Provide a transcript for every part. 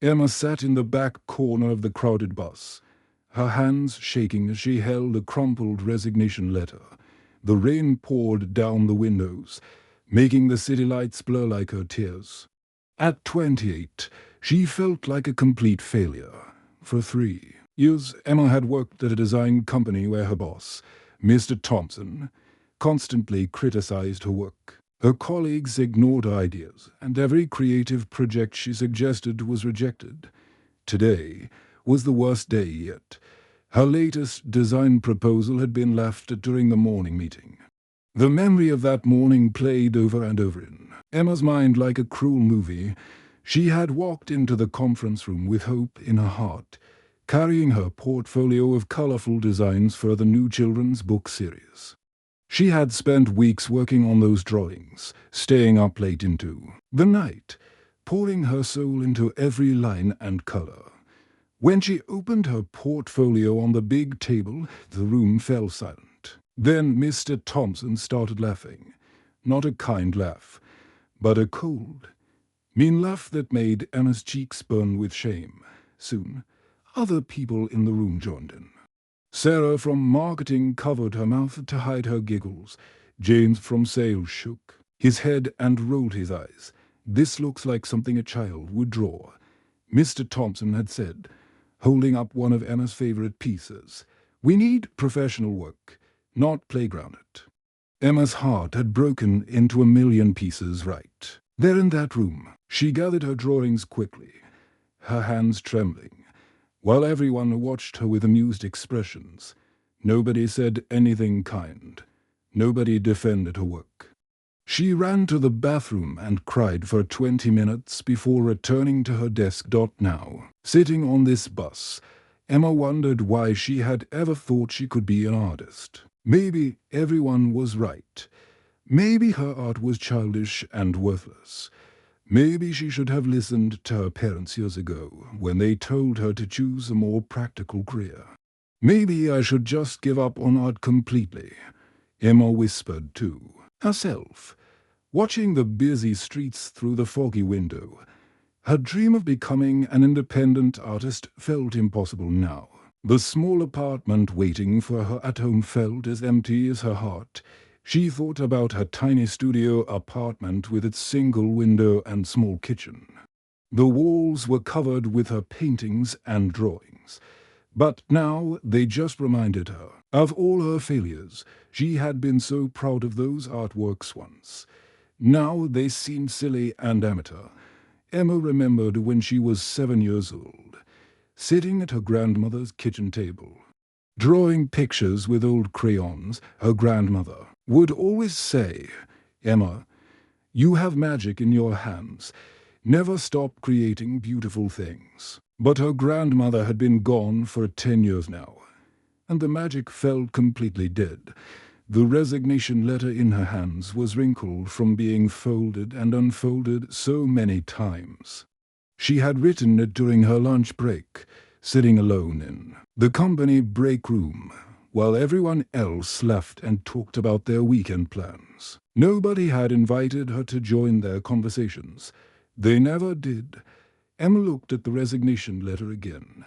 Emma sat in the back corner of the crowded bus, her hands shaking as she held a crumpled resignation letter. The rain poured down the windows, making the city lights blur like her tears. At 28, she felt like a complete failure. For 3 years, Emma had worked at a design company where her boss, Mr. Thompson, constantly criticized her work. Her colleagues ignored her ideas, and every creative project she suggested was rejected. Today was the worst day yet. Her latest design proposal had been left during the morning meeting. The memory of that morning played over and over in Emma's mind like a cruel movie. She had walked into the conference room with hope in her heart, carrying her portfolio of colorful designs for the new children's book series. She had spent weeks working on those drawings, staying up late into the night, pouring her soul into every line and color. When she opened her portfolio on the big table, the room fell silent. Then Mr. Thompson started laughing. Not a kind laugh, but a cold, mean laugh that made Emma's cheeks burn with shame. Soon, other people in the room joined in. Sarah from marketing covered her mouth to hide her giggles. James from sales shook his head and rolled his eyes. "This looks like something a child would draw," Mr. Thompson had said, holding up one of Emma's favorite pieces. "We need professional work, not playground it." Emma's heart had broken into a million pieces right there in that room. She gathered her drawings quickly, her hands trembling, while everyone watched her with amused expressions. Nobody said anything kind. Nobody defended her work. She ran to the bathroom and cried for 20 minutes before returning to her desk. Now, sitting on this bus, Emma wondered why she had ever thought she could be an artist. Maybe everyone was right. Maybe her art was childish and worthless. Maybe she should have listened to her parents years ago when they told her to choose a more practical career. Maybe I should just give up on art completely, Emma whispered to herself, watching the busy streets through the foggy window. Her dream of becoming an independent artist felt impossible now. The small apartment waiting for her at home felt as empty as her heart. She thought about her tiny studio apartment with its single window and small kitchen. The walls were covered with her paintings and drawings, but now they just reminded her of all her failures. She had been so proud of those artworks once. Now they seemed silly and amateur. Emma remembered when she was 7 years old, sitting at her grandmother's kitchen table, drawing pictures with old crayons. Her grandmother would always say, "Emma, you have magic in your hands. Never stop creating beautiful things." But her grandmother had been gone for 10 years now, and the magic felt completely dead. The resignation letter in her hands was wrinkled from being folded and unfolded so many times. She had written it during her lunch break, sitting alone in the company break room, while everyone else left and talked about their weekend plans. Nobody had invited her to join their conversations. They never did. Emma looked at the resignation letter again.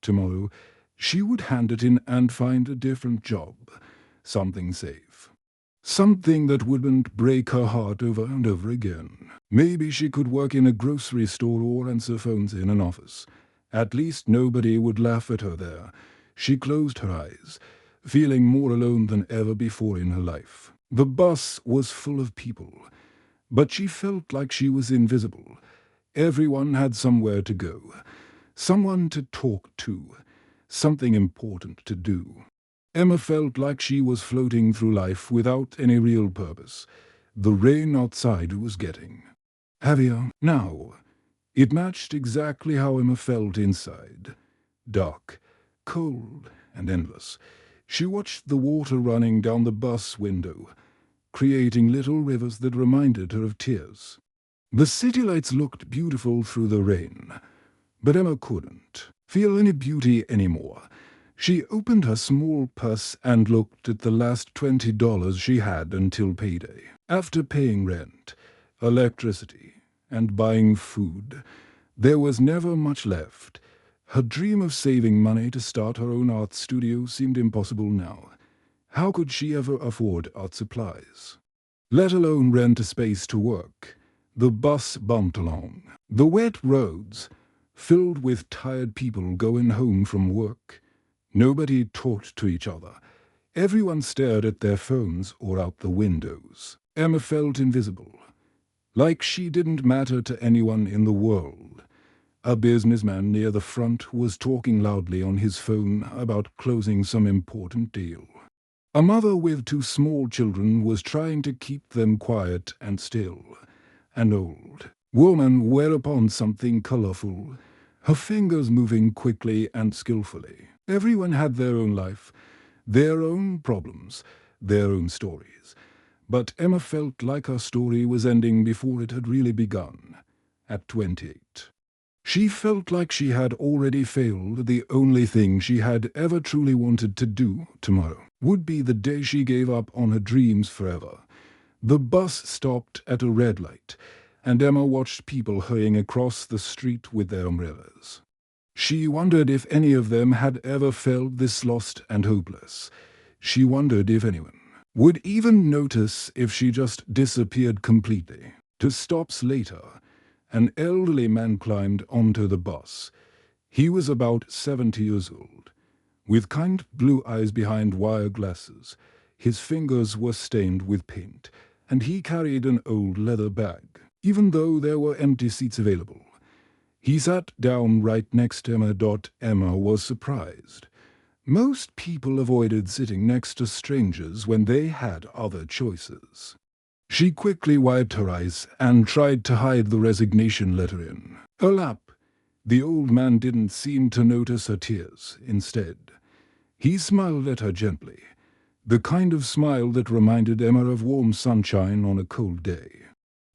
Tomorrow, she would hand it in and find a different job. Something safe. Something that wouldn't break her heart over and over again. Maybe she could work in a grocery store or answer phones in an office. At least nobody would laugh at her there. She closed her eyes, feeling more alone than ever before in her life. The bus was full of people, but she felt like she was invisible. Everyone had somewhere to go, someone to talk to, something important to do. Emma felt like she was floating through life without any real purpose. The rain outside was getting heavier now. It matched exactly how Emma felt inside. Dark, cold, and endless. She watched the water running down the bus window, creating little rivers that reminded her of tears. The city lights looked beautiful through the rain, but Emma couldn't feel any beauty anymore. She opened her small purse and looked at the last $20 she had until payday. After paying rent, electricity, and buying food, There was never much left. Her dream of saving money to start her own art studio seemed impossible now. How could she ever afford art supplies? Let alone rent a space to work. The bus bumped along. The wet roads, filled with tired people going home from work. Nobody talked to each other. Everyone stared at their phones or out the windows. Emma felt invisible, like she didn't matter to anyone in the world. A businessman near the front was talking loudly on his phone about closing some important deal. A mother with 2 small children was trying to keep them quiet and still. An old woman were upon something colorful, her fingers moving quickly and skillfully. Everyone had their own life, their own problems, their own stories. But Emma felt like her story was ending before it had really begun, at 28. She felt like she had already failed. The only thing she had ever truly wanted to do tomorrow would be the day she gave up on her dreams forever. The bus stopped at a red light, and Emma watched people hurrying across the street with their umbrellas. She wondered if any of them had ever felt this lost and hopeless. She wondered if anyone would even notice if she just disappeared completely. 2 stops later, an elderly man climbed onto the bus. He was about 70 years old, with kind blue eyes behind wire glasses. His fingers were stained with paint, and he carried an old leather bag, even though there were empty seats available. He sat down right next to Emma. Emma was surprised. Most people avoided sitting next to strangers when they had other choices. She quickly wiped her eyes and tried to hide the resignation letter in her lap. The old man didn't seem to notice her tears. Instead, he smiled at her gently, the kind of smile that reminded Emma of warm sunshine on a cold day.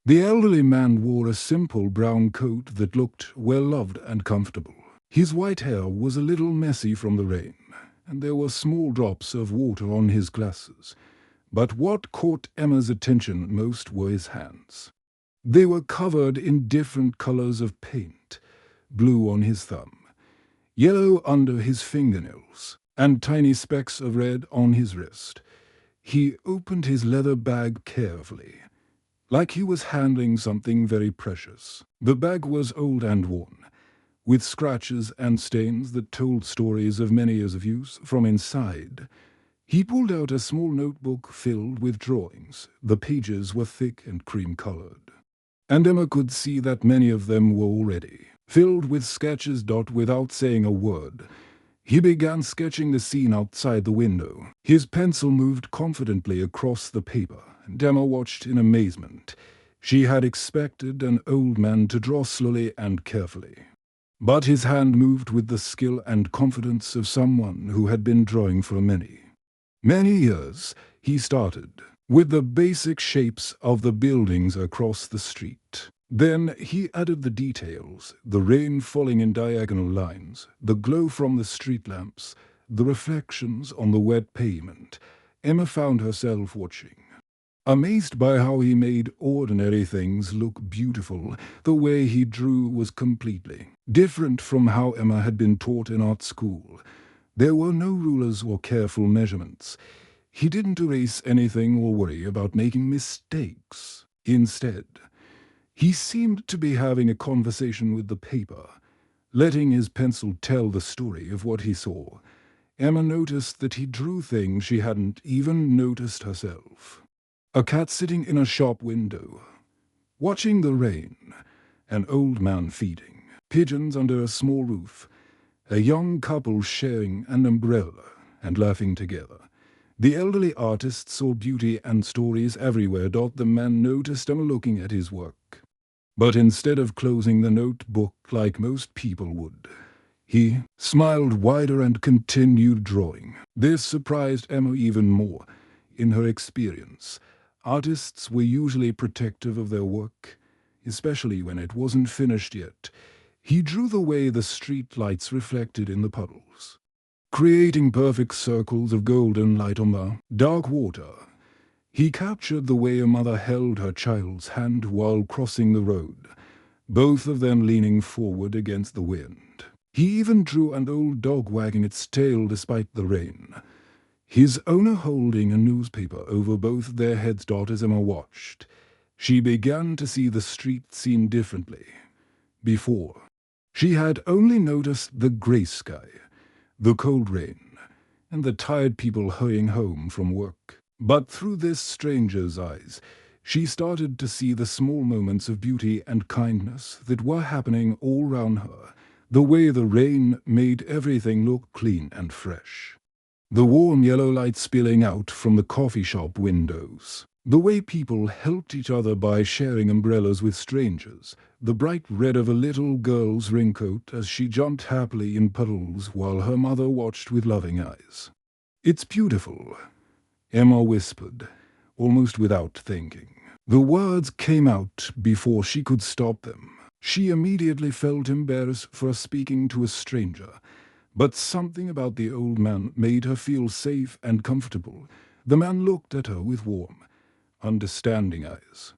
The elderly man wore a simple brown coat that looked well-loved and comfortable. His white hair was a little messy from the rain, and there were small drops of water on his glasses. But what caught Emma's attention most were his hands. They were covered in different colors of paint, blue on his thumb, yellow under his fingernails, and tiny specks of red on his wrist. He opened his leather bag carefully, like he was handling something very precious. The bag was old and worn, with scratches and stains that told stories of many years of use. From inside, he pulled out a small notebook filled with drawings. The pages were thick and cream-colored, and Emma could see that many of them were already filled with sketches. Without saying a word, he began sketching the scene outside the window. His pencil moved confidently across the paper, and Emma watched in amazement. She had expected an old man to draw slowly and carefully, but his hand moved with the skill and confidence of someone who had been drawing for many years. He started with the basic shapes of the buildings across the street. Then he added the details, the rain falling in diagonal lines, the glow from the street lamps, the reflections on the wet pavement. Emma found herself watching, amazed by how he made ordinary things look beautiful. The way he drew was completely different from how Emma had been taught in art school. There were no rulers or careful measurements. He didn't erase anything or worry about making mistakes. Instead, he seemed to be having a conversation with the paper, letting his pencil tell the story of what he saw. Emma noticed that he drew things she hadn't even noticed herself. A cat sitting in a shop window, watching the rain, an old man feeding pigeons under a small roof, a young couple sharing an umbrella and laughing together. The elderly artist saw beauty and stories everywhere. The man noticed Emma looking at his work, but instead of closing the notebook like most people would, he smiled wider and continued drawing. This surprised Emma even more. In her experience, artists were usually protective of their work, especially when it wasn't finished yet. He drew the way the street lights reflected in the puddles, creating perfect circles of golden light on the dark water. He captured the way a mother held her child's hand while crossing the road, both of them leaning forward against the wind. He even drew an old dog wagging its tail despite the rain, his owner holding a newspaper over both their heads. As Emma watched, she began to see the street scene differently. Before, she had only noticed the grey sky, the cold rain, and the tired people hurrying home from work. But through this stranger's eyes, she started to see the small moments of beauty and kindness that were happening all round her, the way the rain made everything look clean and fresh. The warm yellow light spilling out from the coffee shop windows, the way people helped each other by sharing umbrellas with strangers, the bright red of a little girl's raincoat as she jumped happily in puddles while her mother watched with loving eyes. "It's beautiful," Emma whispered, almost without thinking. The words came out before she could stop them. She immediately felt embarrassed for speaking to a stranger, but something about the old man made her feel safe and comfortable. The man looked at her with warm, understanding eyes.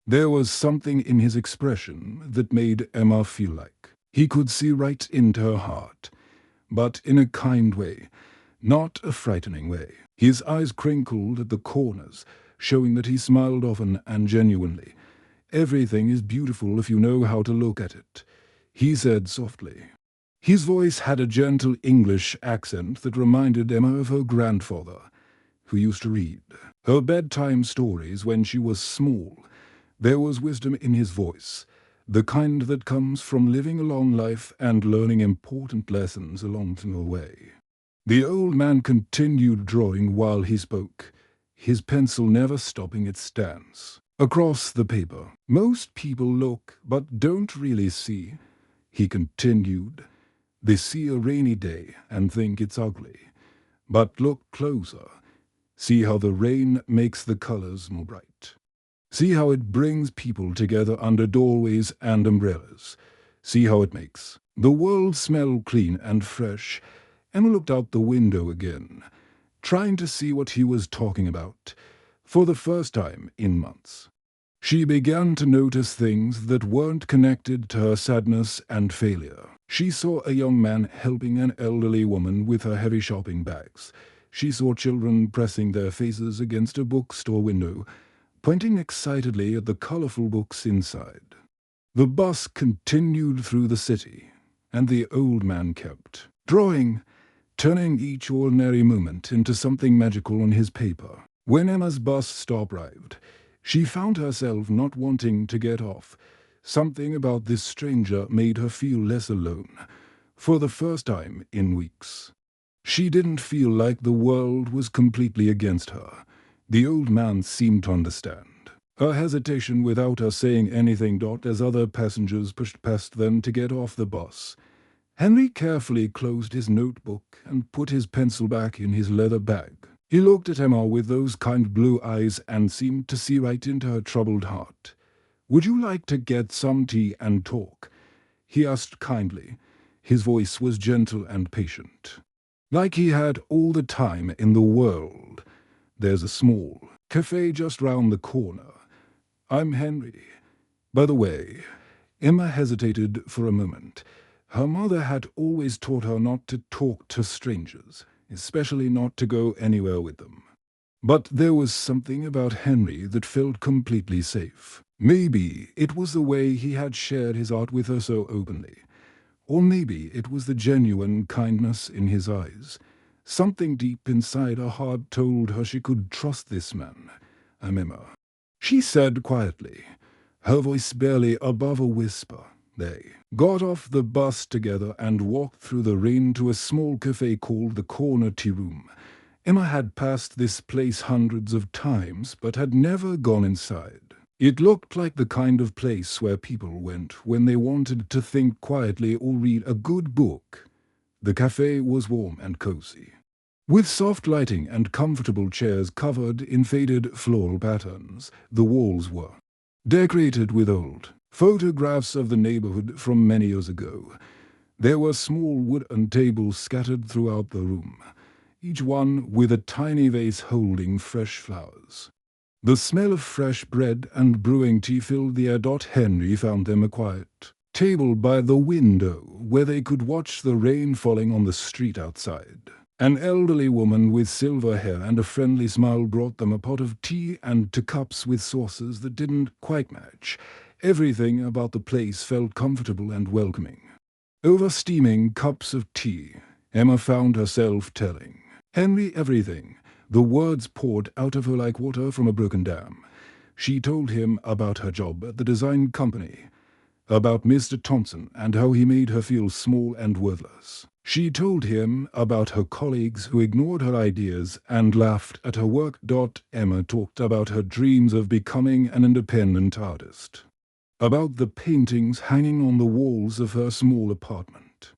There was something in his expression that made Emma feel like he could see right into her heart, but in a kind way, not a frightening way. His eyes crinkled at the corners, showing that he smiled often and genuinely. "Everything is beautiful if you know how to look at it," he said softly. His voice had a gentle English accent that reminded Emma of her grandfather, who used to read her bedtime stories when she was small. There was wisdom in his voice, the kind that comes from living a long life and learning important lessons along the way. The old man continued drawing while he spoke, his pencil never stopping its stance. "Across the paper, most people look but don't really see," he continued. "They see a rainy day and think it's ugly. But look closer. See how the rain makes the colors more bright. See how it brings people together under doorways and umbrellas. See how it makes the world smell clean and fresh." Emma looked out the window again, trying to see what he was talking about, for the first time in months. She began to notice things that weren't connected to her sadness and failure. She saw a young man helping an elderly woman with her heavy shopping bags. She saw children pressing their faces against a bookstore window, pointing excitedly at the colorful books inside. The bus continued through the city, and the old man kept drawing, turning each ordinary moment into something magical on his paper. When Emma's bus stop arrived, she found herself not wanting to get off. Something about this stranger made her feel less alone, for the first time in weeks. She didn't feel like the world was completely against her. The old man seemed to understand her hesitation without her saying anything. As other passengers pushed past them to get off the bus, Henry carefully closed his notebook and put his pencil back in his leather bag. He looked at Emma with those kind blue eyes and seemed to see right into her troubled heart. "Would you like to get some tea and talk?" he asked kindly. His voice was gentle and patient, like he had all the time in the world. "There's a small cafe just round the corner. I'm Henry. By the way," Emma hesitated for a moment. Her mother had always taught her not to talk to strangers, especially not to go anywhere with them. But there was something about Henry that felt completely safe. Maybe it was the way he had shared his art with her so openly. Or maybe it was the genuine kindness in his eyes. Something deep inside her heart told her she could trust this man. "Emma," she said quietly, her voice barely above a whisper. They got off the bus together and walked through the rain to a small cafe called the Corner Tea Room. Emma had passed this place hundreds of times, but had never gone inside. It looked like the kind of place where people went when they wanted to think quietly or read a good book. The cafe was warm and cozy, with soft lighting and comfortable chairs covered in faded floral patterns. The walls were decorated with old photographs of the neighborhood from many years ago. There were small wooden tables scattered throughout the room, each one with a tiny vase holding fresh flowers. The smell of fresh bread and brewing tea filled the air. Henry found them a quiet table by the window where they could watch the rain falling on the street outside. An elderly woman with silver hair and a friendly smile brought them a pot of tea and 2 cups with sauces that didn't quite match. Everything about the place felt comfortable and welcoming. Over steaming cups of tea, Emma found herself telling Henry everything. The words poured out of her like water from a broken dam. She told him about her job at the design company, about Mr. Thompson and how he made her feel small and worthless. She told him about her colleagues who ignored her ideas and laughed at her work. Emma talked about her dreams of becoming an independent artist, about the paintings hanging on the walls of her small apartment,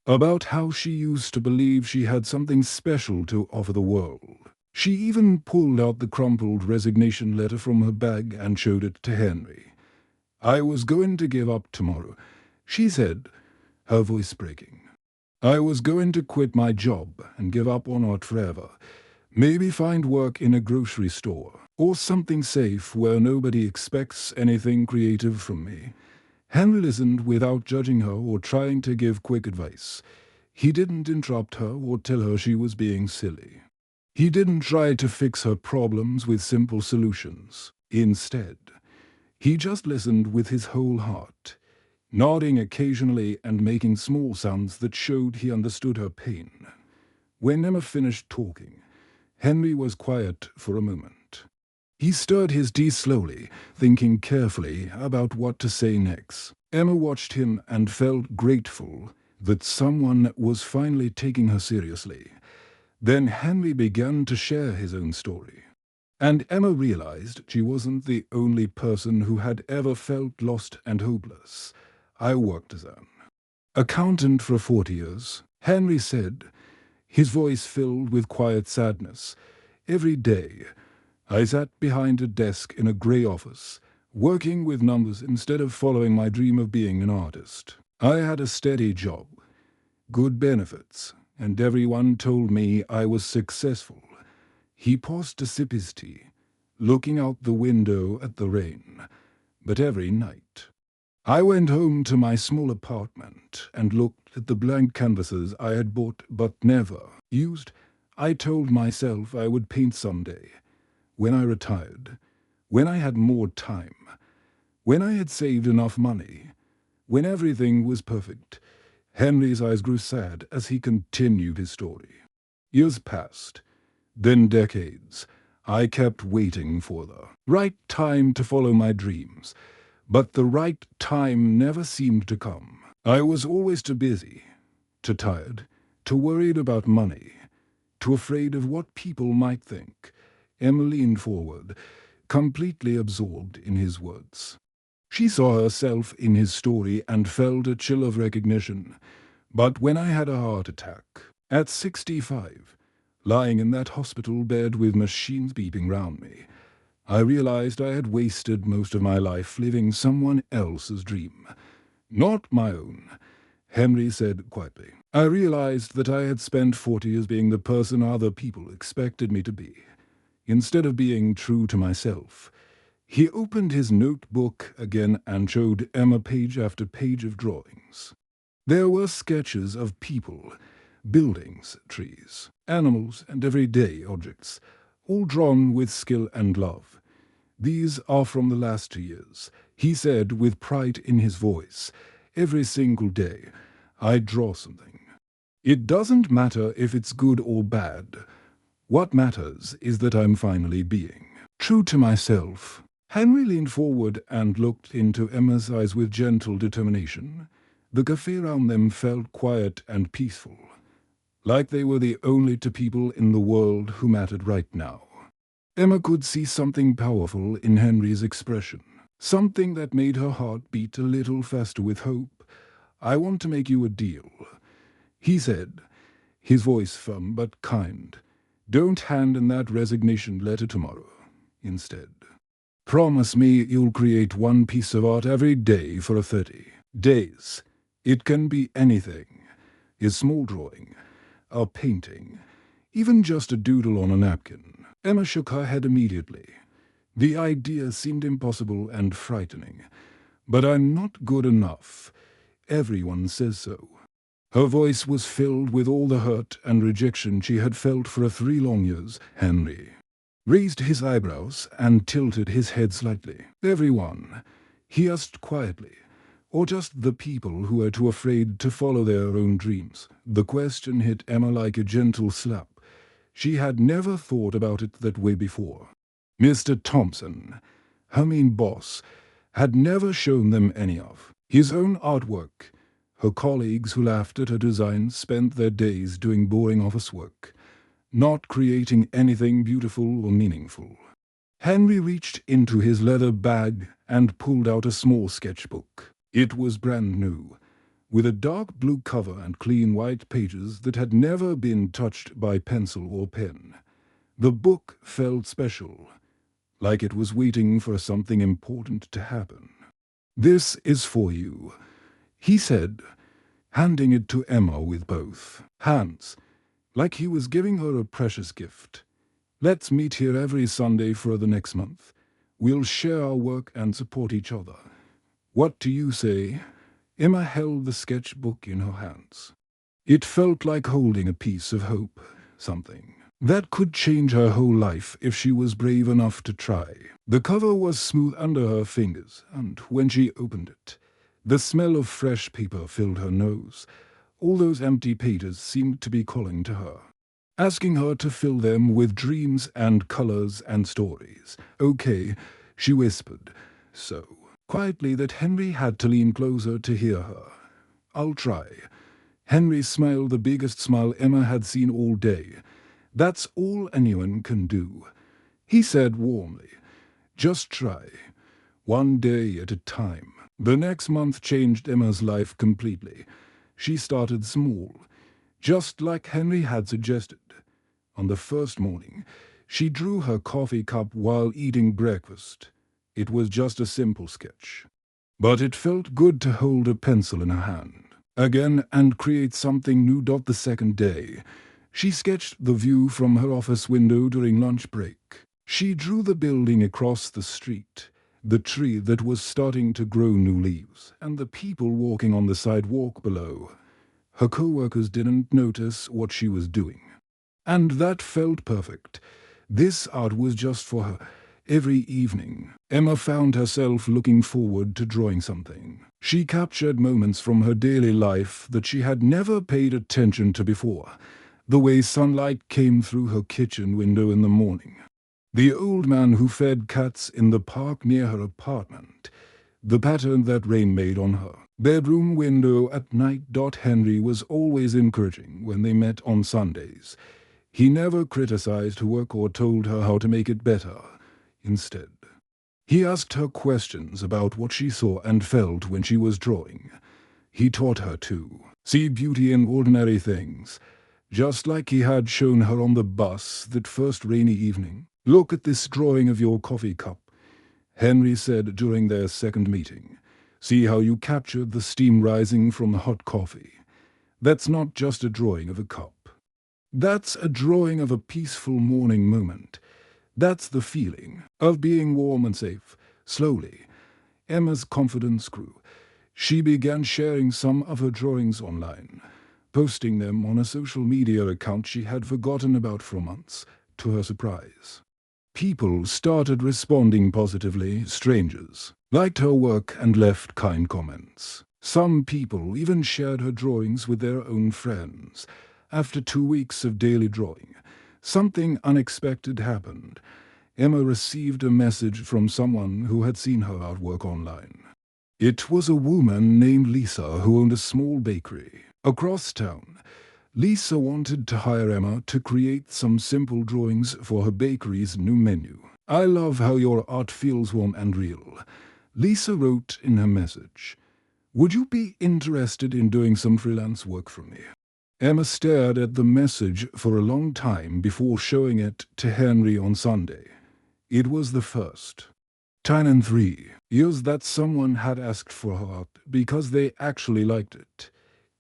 about how she used to believe she had something special to offer the world. She even pulled out the crumpled resignation letter from her bag and showed it to Henry. "I was going to give up tomorrow," she said, her voice breaking. "I was going to quit my job and give up on art forever. Maybe find work in a grocery store, or something safe where nobody expects anything creative from me." Henry listened without judging her or trying to give quick advice. He didn't interrupt her or tell her she was being silly. He didn't try to fix her problems with simple solutions. Instead, he just listened with his whole heart, nodding occasionally and making small sounds that showed he understood her pain. When Emma finished talking, Henry was quiet for a moment. He stirred his tea slowly, thinking carefully about what to say next. Emma watched him and felt grateful that someone was finally taking her seriously. Then Henry began to share his own story. And Emma realized she wasn't the only person who had ever felt lost and hopeless. "I worked as an accountant for 40 years, Henry said, his voice filled with quiet sadness. "Every day, I sat behind a desk in a grey office, working with numbers instead of following my dream of being an artist. I had a steady job, good benefits, and everyone told me I was successful." He paused to sip his tea, looking out the window at the rain. "But every night, I went home to my small apartment and looked at the blank canvases I had bought but never used. I told myself I would paint someday, when I retired, when I had more time, when I had saved enough money, when everything was perfect." Henry's eyes grew sad as he continued his story. "Years passed, then decades. I kept waiting for the right time to follow my dreams, but the right time never seemed to come. I was always too busy, too tired, too worried about money, too afraid of what people might think." Emma leaned forward, completely absorbed in his words. She saw herself in his story and felt a chill of recognition. "But when I had a heart attack, at 65, lying in that hospital bed with machines beeping round me, I realized I had wasted most of my life living someone else's dream, not my own," Henry said quietly. "I realized that I had spent 40 years being the person other people expected me to be, instead of being true to myself." He opened his notebook again and showed Emma page after page of drawings. There were sketches of people, buildings, trees, animals, and everyday objects, all drawn with skill and love. "These are from the last 2 years," he said with pride in his voice. "Every single day, I draw something. It doesn't matter if it's good or bad. What matters is that I'm finally being true to myself." Henry leaned forward and looked into Emma's eyes with gentle determination. The cafe around them felt quiet and peaceful, like they were the only 2 people in the world who mattered right now. Emma could see something powerful in Henry's expression, something that made her heart beat a little faster with hope. "I want to make you a deal," he said, his voice firm but kind. "Don't hand in that resignation letter tomorrow. Instead, promise me you'll create 1 piece of art every day for 30 days. It can be anything. A small drawing, a painting, even just a doodle on a napkin." Emma shook her head immediately. The idea seemed impossible and frightening. But I'm not good enough. Everyone says so. Her voice was filled with all the hurt and rejection she had felt for 3 long years. Henry raised his eyebrows and tilted his head slightly. Everyone, he asked quietly, or just the people who are too afraid to follow their own dreams? The question hit Emma like a gentle slap. She had never thought about it that way before. Mr. Thompson, her main boss, had never shown them any of his own artwork. Her colleagues who laughed at her designs spent their days doing boring office work, not creating anything beautiful or meaningful. Henry reached into his leather bag and pulled out a small sketchbook. It was brand new, with a dark blue cover and clean white pages that had never been touched by pencil or pen. The book felt special, like it was waiting for something important to happen. "This is for you," he said, handing it to Emma with both hands, like he was giving her a precious gift. "Let's meet here every Sunday for the next month. We'll share our work and support each other. What do you say?" Emma held the sketchbook in her hands. It felt like holding a piece of hope, something that could change her whole life if she was brave enough to try. The cover was smooth under her fingers, and when she opened it, the smell of fresh paper filled her nose. All those empty pages seemed to be calling to her, asking her to fill them with dreams and colors and stories. "Okay," she whispered, so quietly that Henry had to lean closer to hear her. "I'll try." Henry smiled the biggest smile Emma had seen all day. "That's all anyone can do," he said warmly. "Just try. One day at a time." The next month changed Emma's life completely. She started small, just like Henry had suggested. On the first morning, she drew her coffee cup while eating breakfast. It was just a simple sketch, but it felt good to hold a pencil in her hand again and create something new. The second day, she sketched the view from her office window during lunch break. She drew the building across the street, the tree that was starting to grow new leaves, and the people walking on the sidewalk below. Her co-workers didn't notice what she was doing, and that felt perfect. This art was just for her. Every evening, Emma found herself looking forward to drawing something. She captured moments from her daily life that she had never paid attention to before. The way sunlight came through her kitchen window in the morning, the old man who fed cats in the park near her apartment, the pattern that rain made on her bedroom window at night. Henry was always encouraging when they met on Sundays. He never criticized her work or told her how to make it better. Instead, he asked her questions about what she saw and felt when she was drawing. He taught her to see beauty in ordinary things, just like he had shown her on the bus that first rainy evening. "Look at this drawing of your coffee cup," Henry said during their second meeting. "See how you captured the steam rising from the hot coffee. That's not just a drawing of a cup. That's a drawing of a peaceful morning moment. That's the feeling of being warm and safe." Slowly, Emma's confidence grew. She began sharing some of her drawings online, posting them on a social media account she had forgotten about for months. To her surprise, people started responding positively. Strangers liked her work and left kind comments. Some people even shared her drawings with their own friends. After 2 weeks of daily drawing, something unexpected happened. Emma received a message from someone who had seen her artwork online. It was a woman named Lisa who owned a small bakery across town. Lisa wanted to hire Emma to create some simple drawings for her bakery's new menu. "I love how your art feels warm and real," Lisa wrote in her message. "Would you be interested in doing some freelance work for me?" Emma stared at the message for a long time before showing it to Henry on Sunday. It was the first time in 3 years that someone had asked for her art because they actually liked it,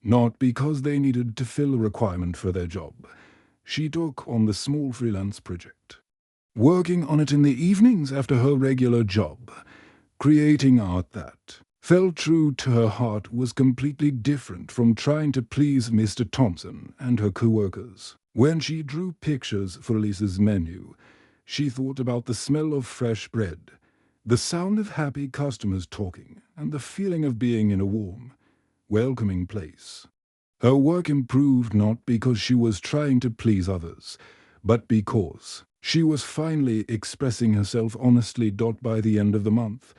not because they needed to fill a requirement for their job. She took on the small freelance project working on it in the evenings after her regular job. Creating art that felt true to her heart was completely different from trying to please Mr. Thompson and her co-workers. When she drew pictures for Lisa's menu, she thought about the smell of fresh bread, the sound of happy customers talking, and the feeling of being in a warm, welcoming place. Her work improved not because she was trying to please others, but because she was finally expressing herself honestly. By the end of the month,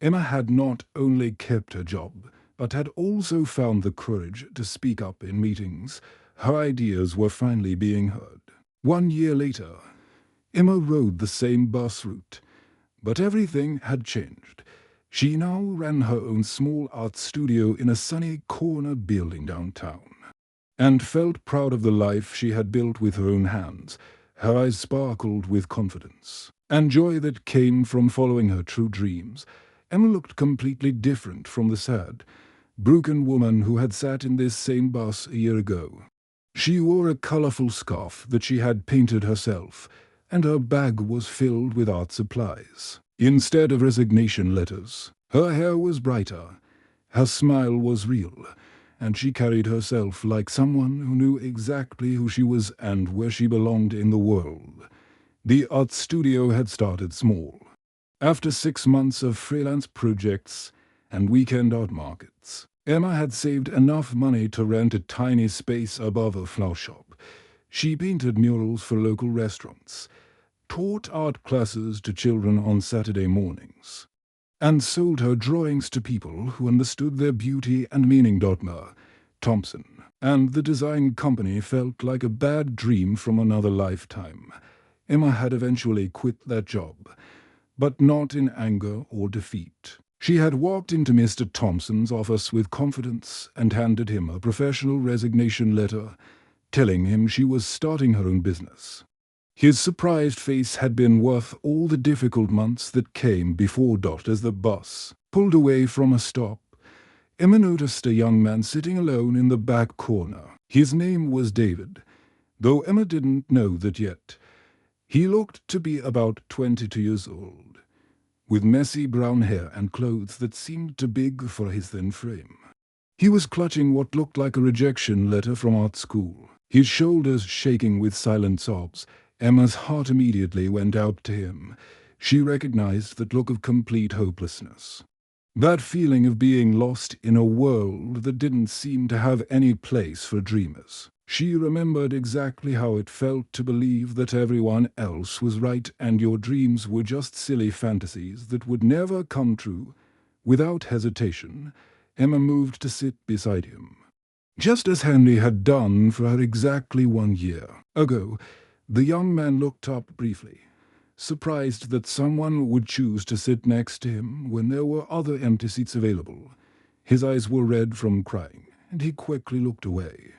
Emma had not only kept her job, but had also found the courage to speak up in meetings. Her ideas were finally being heard. 1 year later, Emma rode the same bus route, but everything had changed. She now ran her own small art studio in a sunny corner building downtown, and felt proud of the life she had built with her own hands. Her eyes sparkled with confidence and joy that came from following her true dreams. Emma looked completely different from the sad, broken woman who had sat in this same bus a year ago. She wore a colorful scarf that she had painted herself, and her bag was filled with art supplies. Instead of resignation letters, her hair was brighter, her smile was real, and she carried herself like someone who knew exactly who she was and where she belonged in the world. The art studio had started small. After 6 months of freelance projects and weekend art markets, Emma had saved enough money to rent a tiny space above a flower shop. She painted murals for local restaurants, taught art classes to children on Saturday mornings, and sold her drawings to people who understood their beauty and meaning. Thompson and the design company felt like a bad dream from another lifetime. Emma had eventually quit that job, but not in anger or defeat. She had walked into Mr. Thompson's office with confidence and handed him a professional resignation letter, telling him she was starting her own business. His surprised face had been worth all the difficult months that came before. As the bus pulled away from a stop, Emma noticed a young man sitting alone in the back corner. His name was David, though Emma didn't know that yet. He looked to be about 22 years old, with messy brown hair and clothes that seemed too big for his thin frame. He was clutching what looked like a rejection letter from art school, his shoulders shaking with silent sobs. Emma's heart immediately went out to him. She recognized that look of complete hopelessness, that feeling of being lost in a world that didn't seem to have any place for dreamers. She remembered exactly how it felt to believe that everyone else was right and your dreams were just silly fantasies that would never come true. Without hesitation, Emma moved to sit beside him, just as Henry had done for her exactly 1 year ago. The young man looked up briefly, surprised that someone would choose to sit next to him when there were other empty seats available. His eyes were red from crying, and he quickly looked away.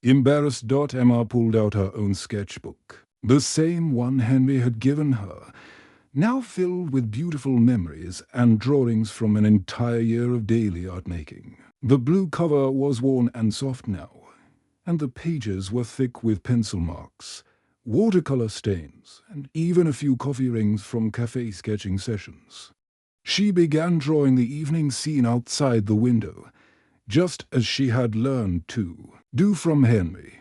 Embarrassed, Emma pulled out her own sketchbook, the same one Henry had given her, now filled with beautiful memories and drawings from an entire year of daily art making. The blue cover was worn and soft now, and the pages were thick with pencil marks, watercolor stains, and even a few coffee rings from cafe sketching sessions. She began drawing the evening scene outside the window, just as she had learned to do from Henry.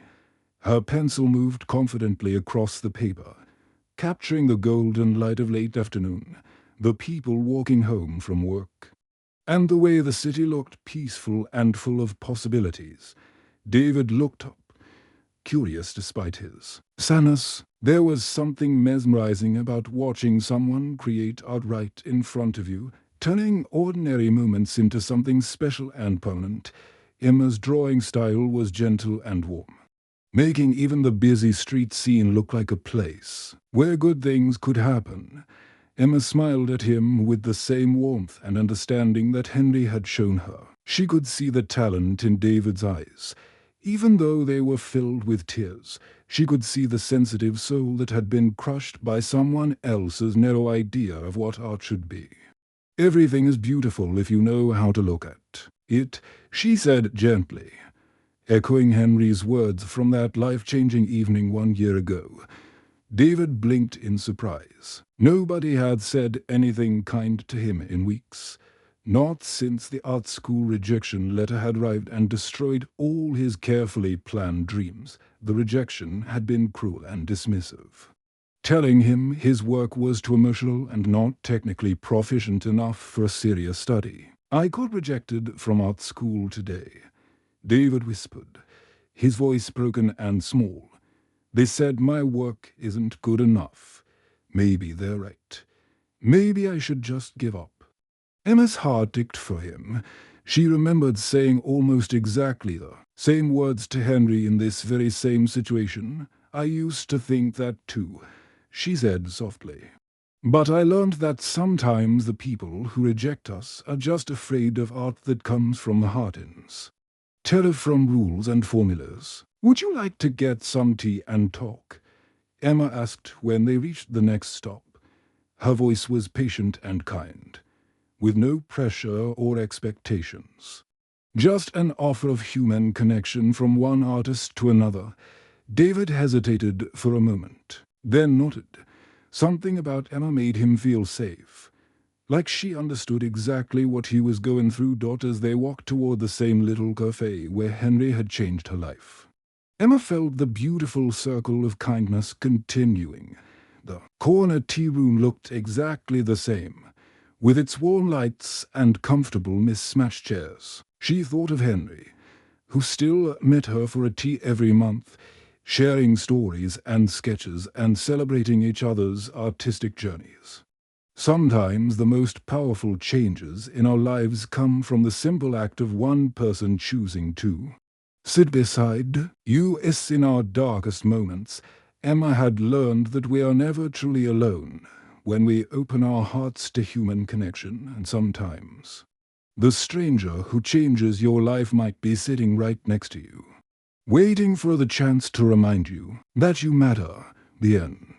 Her pencil moved confidently across the paper, capturing the golden light of late afternoon, the people walking home from work, and the way the city looked peaceful and full of possibilities. David looked up, curious despite his sadness. There was something mesmerizing about watching someone create art right in front of you, turning ordinary moments into something special and permanent. Emma's drawing style was gentle and warm, making even the busy street scene look like a place where good things could happen. Emma smiled at him with the same warmth and understanding that Henry had shown her. She could see the talent in David's eyes. Even though they were filled with tears, she could see the sensitive soul that had been crushed by someone else's narrow idea of what art should be. Everything is beautiful if you know how to look at it, she said gently, echoing Henry's words from that life-changing evening 1 year ago. David blinked in surprise. Nobody had said anything kind to him in weeks. Not since the art school rejection letter had arrived and destroyed all his carefully planned dreams. The rejection had been cruel and dismissive, telling him his work was too emotional and not technically proficient enough for a serious study. "I got rejected from art school today," David whispered, his voice broken and small. "They said my work isn't good enough. Maybe they're right. Maybe I should just give up." Emma's heart ached for him. She remembered saying almost exactly the same words to Henry in this very same situation. "I used to think that too," she said softly. "But I learned that sometimes the people who reject us are just afraid of art that comes from the heart-ins. Terror from rules and formulas. Would you like to get some tea and talk?" Emma asked when they reached the next stop. Her voice was patient and kind, with no pressure or expectations. Just an offer of human connection from one artist to another. David hesitated for a moment, then nodded. Something about Emma made him feel safe, like she understood exactly what he was going through. As they walked toward the same little cafe where Henry had changed her life, Emma felt the beautiful circle of kindness continuing. The corner tea room looked exactly the same, with its warm lights and comfortable mismatched chairs. She thought of Henry, who still met her for a tea every month, sharing stories and sketches and celebrating each other's artistic journeys. Sometimes the most powerful changes in our lives come from the simple act of one person choosing to sit beside us in our darkest moments. Emma had learned that we are never truly alone when we open our hearts to human connection, and sometimes the stranger who changes your life might be sitting right next to you, waiting for the chance to remind you that you matter. The end.